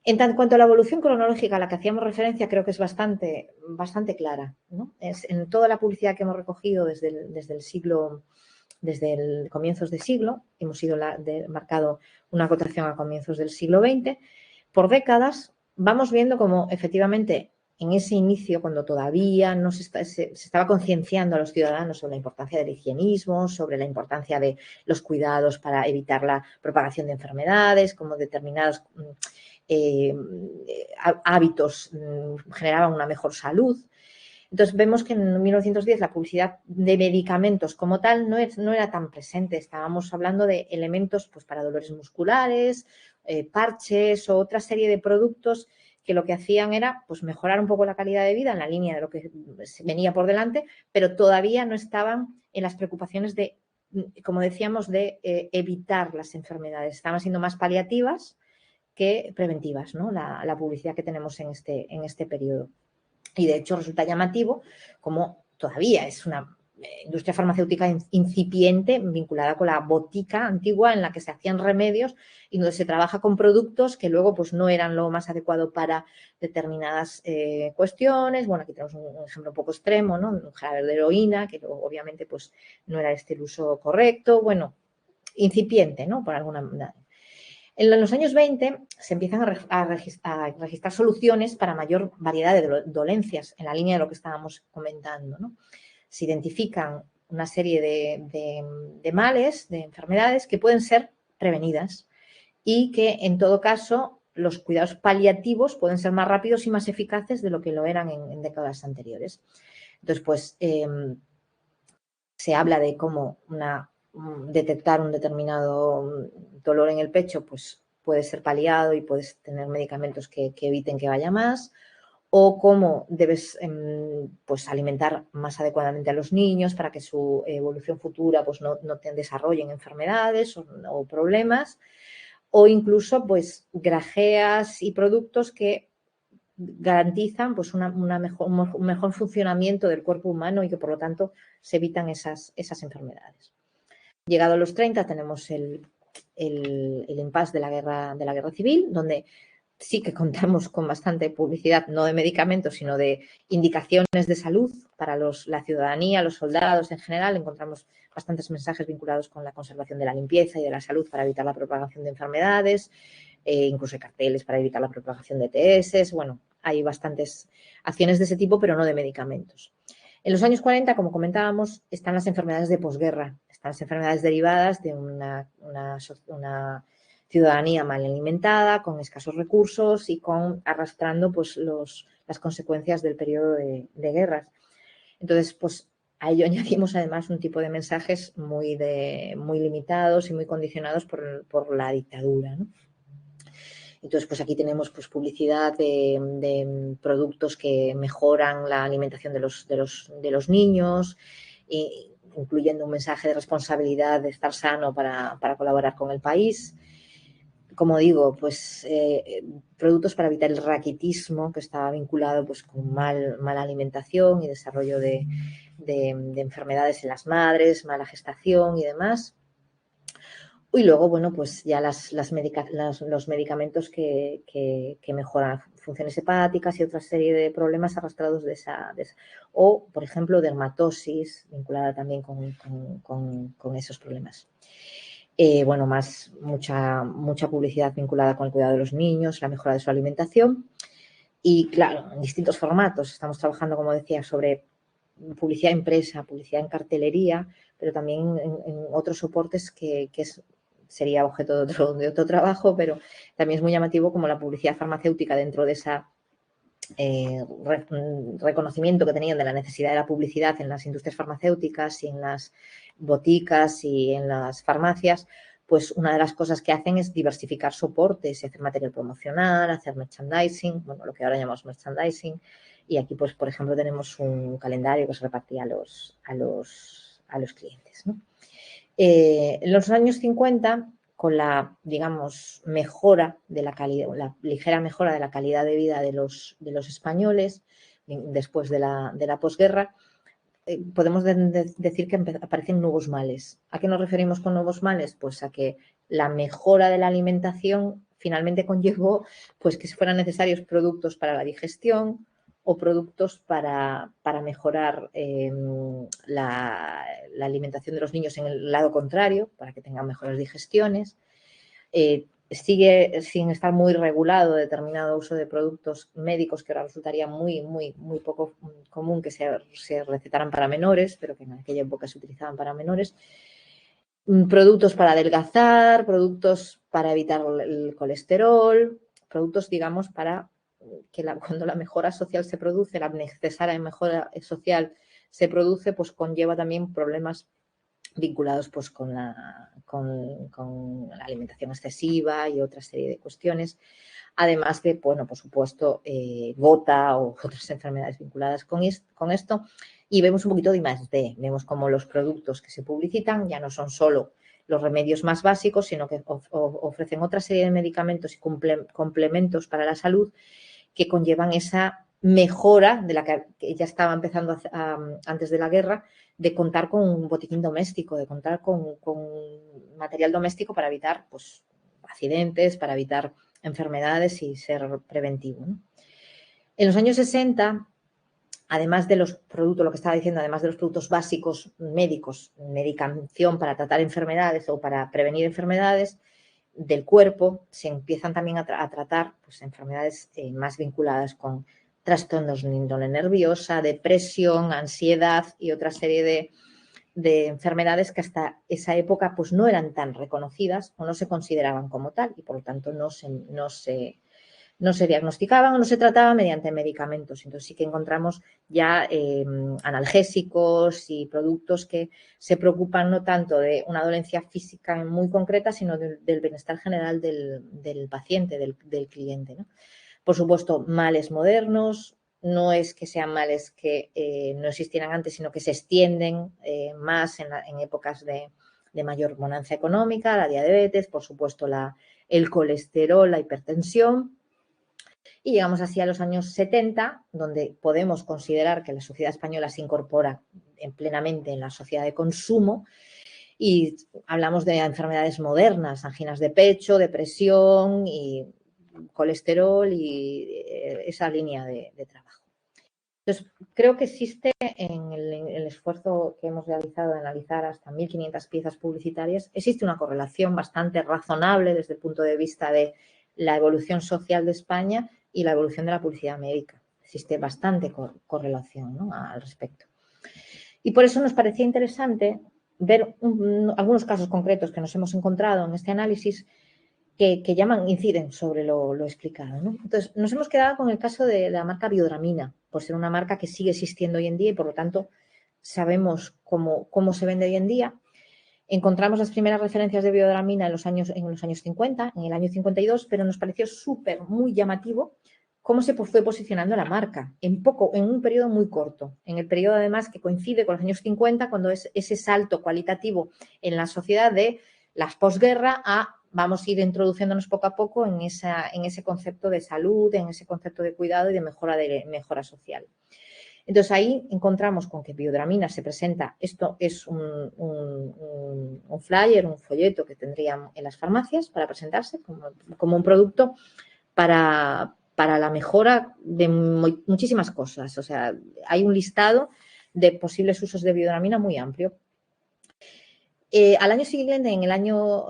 En cuanto a la evolución cronológica a la que hacíamos referencia, creo que es bastante clara, ¿no? Es en toda la publicidad que hemos recogido desde el siglo, desde el comienzos de siglo, hemos ido marcado una acotación a comienzos del siglo XX, por décadas vamos viendo como efectivamente en ese inicio, cuando todavía no se estaba concienciando a los ciudadanos sobre la importancia del higienismo, sobre la importancia de los cuidados para evitar la propagación de enfermedades, como determinados hábitos generaban una mejor salud. Entonces vemos que en 1910 la publicidad de medicamentos como tal no era tan presente. Estábamos hablando de elementos pues, para dolores musculares, parches o otra serie de productos que lo que hacían era pues, mejorar un poco la calidad de vida en la línea de lo que venía por delante, pero todavía no estaban en las preocupaciones de, como decíamos, de evitar las enfermedades. Estaban siendo más paliativas que preventivas, ¿no? La publicidad que tenemos en este periodo. Y de hecho resulta llamativo como todavía es una industria farmacéutica incipiente vinculada con la botica antigua en la que se hacían remedios y donde se trabaja con productos que luego pues no eran lo más adecuado para determinadas cuestiones. Bueno, aquí tenemos un ejemplo un poco extremo, ¿no? Un jarabe de heroína que luego, obviamente pues no era el uso correcto. Bueno, incipiente, ¿no? Por alguna manera. En los años 20 se empiezan a registrar soluciones para mayor variedad de dolencias, en la línea de lo que estábamos comentando, ¿no? Se identifican una serie de males, de enfermedades que pueden ser prevenidas y que, en todo caso, los cuidados paliativos pueden ser más rápidos y más eficaces de lo que lo eran en décadas anteriores. Entonces, pues, se habla de cómo detectar un determinado dolor en el pecho, pues puede ser paliado y puedes tener medicamentos que eviten que vaya más, o cómo debes pues, alimentar más adecuadamente a los niños para que su evolución futura pues, no desarrollen enfermedades o problemas, o incluso pues, grajeas y productos que garantizan pues, un mejor funcionamiento del cuerpo humano y que por lo tanto se evitan esas enfermedades. Llegado a los 30 tenemos el impasse de la guerra civil, donde sí que contamos con bastante publicidad, no de medicamentos, sino de indicaciones de salud para la ciudadanía, los soldados en general. Encontramos bastantes mensajes vinculados con la conservación de la limpieza y de la salud para evitar la propagación de enfermedades, incluso hay carteles para evitar la propagación de ETS. Bueno, hay bastantes acciones de ese tipo, pero no de medicamentos. En los años 40, como comentábamos, están las enfermedades de posguerra, están las enfermedades derivadas de una ciudadanía mal alimentada, con escasos recursos y arrastrando pues, las consecuencias del periodo de guerras. Entonces, pues a ello añadimos además un tipo de mensajes muy limitados y muy condicionados por la dictadura, ¿no? Entonces, pues aquí tenemos pues, publicidad de productos que mejoran la alimentación de los niños, incluyendo un mensaje de responsabilidad de estar sano para colaborar con el país. Como digo, pues productos para evitar el raquitismo, que estaba vinculado pues, con mala alimentación y desarrollo de enfermedades en las madres, mala gestación y demás. Y luego, bueno, pues ya los medicamentos que mejoran funciones hepáticas y otra serie de problemas arrastrados de esa. O, por ejemplo, dermatosis, vinculada también con esos problemas. Bueno, mucha publicidad vinculada con el cuidado de los niños, la mejora de su alimentación. Y, claro, en distintos formatos. Estamos trabajando, como decía, sobre publicidad impresa, publicidad en cartelería, pero también en otros soportes que sería objeto de otro trabajo, pero también es muy llamativo como la publicidad farmacéutica dentro de ese reconocimiento que tenían de la necesidad de la publicidad en las industrias farmacéuticas y en las boticas y en las farmacias, pues una de las cosas que hacen es diversificar soportes y hacer material promocional, hacer merchandising, bueno, lo que ahora llamamos merchandising. Y aquí, pues, por ejemplo, tenemos un calendario que se repartía a los clientes, ¿no? En los años 50, con la, digamos, mejora de la calidad, la ligera mejora de la calidad de vida de los españoles después de la posguerra, podemos decir que aparecen nuevos males. ¿A qué nos referimos con nuevos males? Pues a que la mejora de la alimentación finalmente conllevó pues, que fueran necesarios productos para la digestión o productos para mejorar la alimentación de los niños en el lado contrario, para que tengan mejores digestiones. Sigue sin estar muy regulado determinado uso de productos médicos, que ahora resultaría muy poco común que se recetaran para menores, pero que en aquella época se utilizaban para menores. Productos para adelgazar, productos para evitar el colesterol, productos, digamos, para que cuando la mejora social se produce, la necesaria mejora social se produce, pues conlleva también problemas vinculados pues con la alimentación excesiva y otra serie de cuestiones, además de, bueno, por supuesto, gota o otras enfermedades vinculadas con esto. Y vemos un poquito de I+D, vemos como los productos que se publicitan ya no son solo los remedios más básicos, sino que ofrecen otra serie de medicamentos y complementos para la salud que conllevan esa mejora de la que ya estaba empezando antes de la guerra, de contar con un botiquín doméstico, de contar con material doméstico para evitar pues, accidentes, para evitar enfermedades y ser preventivo, ¿no? En los años 60, además de los productos, lo que estaba diciendo, además de los productos básicos médicos, medicación para tratar enfermedades o para prevenir enfermedades del cuerpo, se empiezan también a tratar pues, enfermedades más vinculadas con trastornos de índole nerviosa, depresión, ansiedad y otra serie de enfermedades que hasta esa época pues, no eran tan reconocidas o no se consideraban como tal y por lo tanto no se diagnosticaban o no se trataban mediante medicamentos. Entonces sí que encontramos ya analgésicos y productos que se preocupan no tanto de una dolencia física muy concreta, sino del bienestar general del paciente, del cliente, ¿no? Por supuesto, males modernos, no es que sean males que no existieran antes, sino que se extienden más en épocas de mayor bonanza económica, la diabetes, por supuesto el colesterol, la hipertensión. Y llegamos así a los años 70, donde podemos considerar que la sociedad española se incorpora plenamente en la sociedad de consumo y hablamos de enfermedades modernas, anginas de pecho, depresión y colesterol y esa línea de trabajo. Entonces, creo que existe en el esfuerzo que hemos realizado de analizar hasta 1.500 piezas publicitarias, existe una correlación bastante razonable desde el punto de vista de la evolución social de España y la evolución de la publicidad médica. Existe bastante correlación, ¿no?, al respecto. Y por eso nos parecía interesante ver algunos casos concretos que nos hemos encontrado en este análisis que inciden sobre lo explicado, ¿no? Entonces, nos hemos quedado con el caso de la marca Biodramina, por ser una marca que sigue existiendo hoy en día y, por lo tanto, sabemos cómo se vende hoy en día. Encontramos las primeras referencias de Biodramina en los años 50, en el año 52, pero nos pareció muy llamativo cómo se fue posicionando la marca en un periodo muy corto, en el periodo además que coincide con los años 50, cuando es ese salto cualitativo en la sociedad de las posguerra a vamos a ir introduciéndonos poco a poco en ese concepto de salud, en ese concepto de cuidado y de mejora social. Entonces ahí encontramos con que Biodramina se presenta, esto es un flyer, un folleto que tendrían en las farmacias para presentarse como un producto para la mejora de muchísimas cosas. O sea, hay un listado de posibles usos de Biodramina muy amplio. Al año siguiente, en el año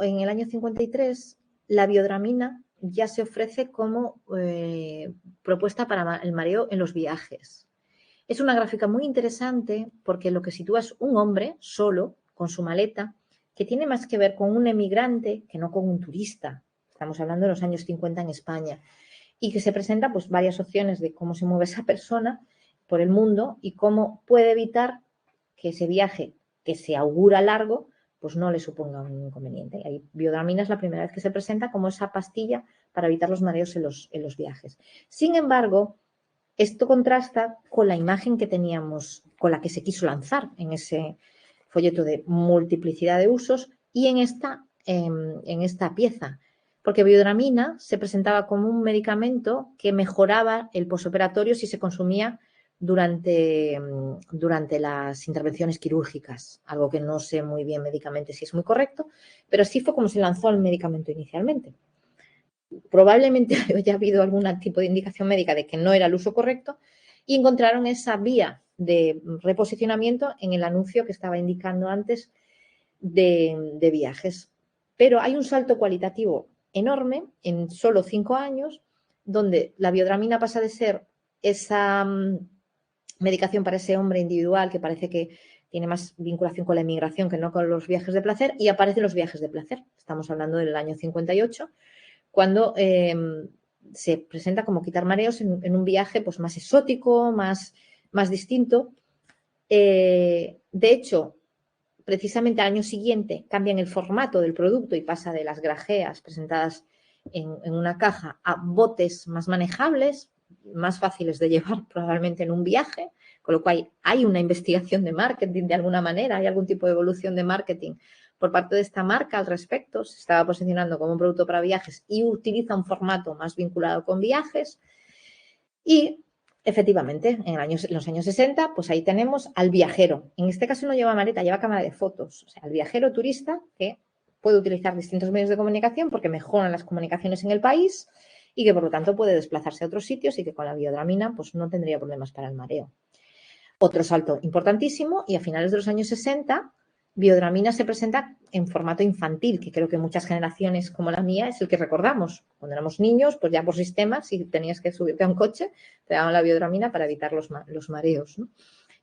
53, la Biodramina ya se ofrece como propuesta para el mareo en los viajes. Es una gráfica muy interesante porque lo que sitúa es un hombre solo, con su maleta, que tiene más que ver con un emigrante que no con un turista. Estamos hablando de los años 50 en España. Y que se presenta pues, varias opciones de cómo se mueve esa persona por el mundo y cómo puede evitar que ese viaje que se augura largo pues no le suponga un inconveniente. Ahí Biodramina es la primera vez que se presenta como esa pastilla para evitar los mareos en los viajes. Sin embargo, esto contrasta con la imagen que teníamos, con la que se quiso lanzar en ese folleto de multiplicidad de usos y en esta pieza. Porque Biodramina se presentaba como un medicamento que mejoraba el posoperatorio si se consumía durante las intervenciones quirúrgicas, algo que no sé muy bien médicamente si es muy correcto, pero sí fue como se lanzó el medicamento inicialmente. probablemente haya habido algún tipo de indicación médica de que no era el uso correcto y encontraron esa vía de reposicionamiento en el anuncio que estaba indicando antes de viajes. Pero hay un salto cualitativo enorme en solo 5 años, donde la biodramina pasa de ser esa medicación para ese hombre individual que parece que tiene más vinculación con la inmigración que no con los viajes de placer, y aparecen los viajes de placer. Estamos hablando del año 58, cuando se presenta como quitar mareos en un viaje pues, más exótico, más distinto. De hecho, precisamente al año siguiente cambian el formato del producto y pasa de las grajeas presentadas en una caja a botes más manejables, más fáciles de llevar probablemente en un viaje, con lo cual hay una investigación de marketing de alguna manera, hay algún tipo de evolución de marketing por parte de esta marca al respecto. Se estaba posicionando como un producto para viajes y utiliza un formato más vinculado con viajes. Y efectivamente, en los años 60, pues ahí tenemos al viajero. En este caso no lleva maleta, lleva cámara de fotos. O sea, el viajero turista que puede utilizar distintos medios de comunicación porque mejoran las comunicaciones en el país y que por lo tanto puede desplazarse a otros sitios y que con la biodramina pues no tendría problemas para el mareo. Otro salto importantísimo, y a finales de los años 60, biodramina se presenta en formato infantil, que creo que muchas generaciones como la mía es el que recordamos. Cuando éramos niños, pues ya por sistema, si tenías que subirte a un coche, te daban la biodramina para evitar los mareos, ¿no?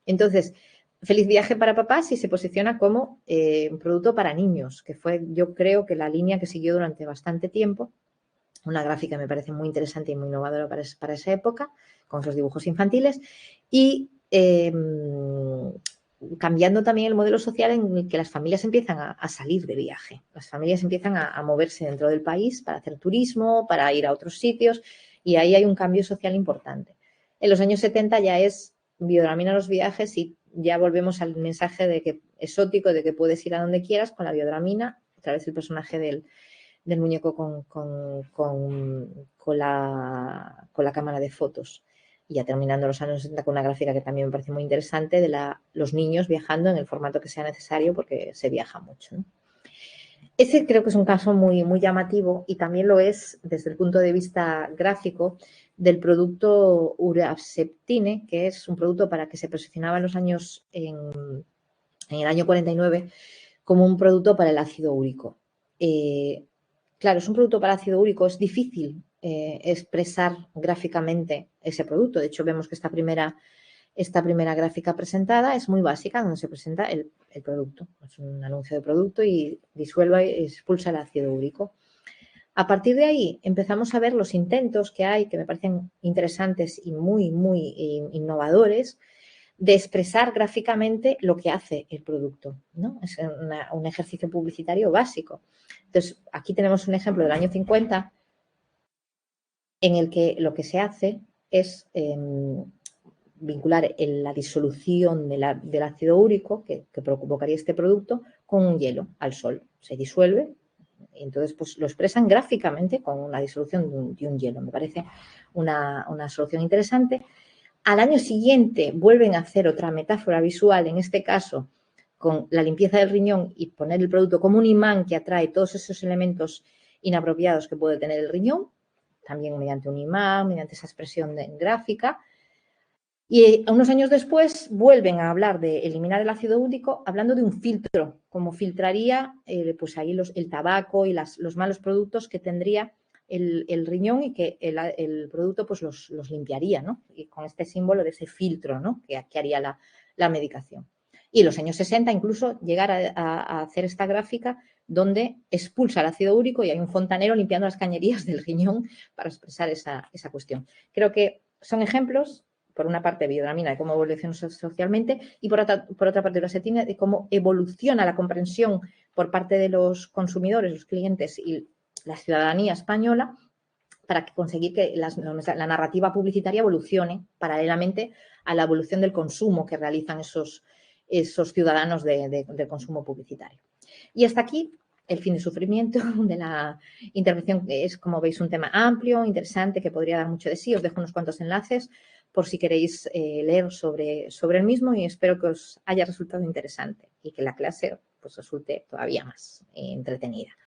Entonces, feliz viaje para papás y se posiciona como un producto para niños, que fue, yo creo, que la línea que siguió durante bastante tiempo. Una gráfica me parece muy interesante y muy innovadora para esa época, con esos dibujos infantiles. Y cambiando también el modelo social en el que las familias empiezan a salir de viaje. Las familias empiezan a moverse dentro del país para hacer turismo, para ir a otros sitios, y ahí hay un cambio social importante. En los años 70 ya es biodramina los viajes y ya volvemos al mensaje de que exótico, de que puedes ir a donde quieras con la biodramina, a través del personaje del muñeco con la cámara de fotos. Y ya terminando los años 60 con una gráfica que también me parece muy interesante de los niños viajando en el formato que sea necesario porque se viaja mucho, ¿no? Ese creo que es un caso muy, muy llamativo y también lo es desde el punto de vista gráfico del producto Uraseptine, que es un producto para que se posicionaba en los años, en el año 49, como un producto para el ácido úrico. Claro, es un producto para ácido úrico, es difícil expresar gráficamente ese producto. De hecho, vemos que esta primera gráfica presentada es muy básica, donde se presenta el producto. Es un anuncio de producto y disuelve y expulsa el ácido úrico. A partir de ahí empezamos a ver los intentos que hay, que me parecen interesantes y muy, muy innovadores, de expresar gráficamente lo que hace el producto, ¿no? Es un ejercicio publicitario básico. Entonces, aquí tenemos un ejemplo del año 50 en el que lo que se hace es vincular la disolución del ácido úrico que provocaría este producto con un hielo al sol. Se disuelve y entonces pues, lo expresan gráficamente con la disolución de un hielo. Me parece una solución interesante. Al año siguiente vuelven a hacer otra metáfora visual, en este caso con la limpieza del riñón y poner el producto como un imán que atrae todos esos elementos inapropiados que puede tener el riñón, también mediante un imán, mediante esa expresión gráfica. Y unos años después vuelven a hablar de eliminar el ácido úrico hablando de un filtro, como filtraría pues ahí el tabaco y los malos productos que tendría el riñón y que el producto pues los limpiaría, ¿no? Y con este símbolo de ese filtro, ¿no? que haría la medicación. Y en los años 60 incluso llegar a hacer esta gráfica donde expulsa el ácido úrico y hay un fontanero limpiando las cañerías del riñón para expresar esa cuestión. Creo que son ejemplos, por una parte, biodramina de cómo evoluciona socialmente y por otra parte, uracettina de cómo evoluciona la comprensión por parte de los consumidores, los clientes y la ciudadanía española para conseguir que la narrativa publicitaria evolucione paralelamente a la evolución del consumo que realizan esos ciudadanos de consumo publicitario. Y hasta aquí el fin de sufrimiento de la intervención. Es, como veis, un tema amplio, interesante, que podría dar mucho de sí. Os dejo unos cuantos enlaces por si queréis leer sobre el mismo y espero que os haya resultado interesante y que la clase pues, resulte todavía más entretenida.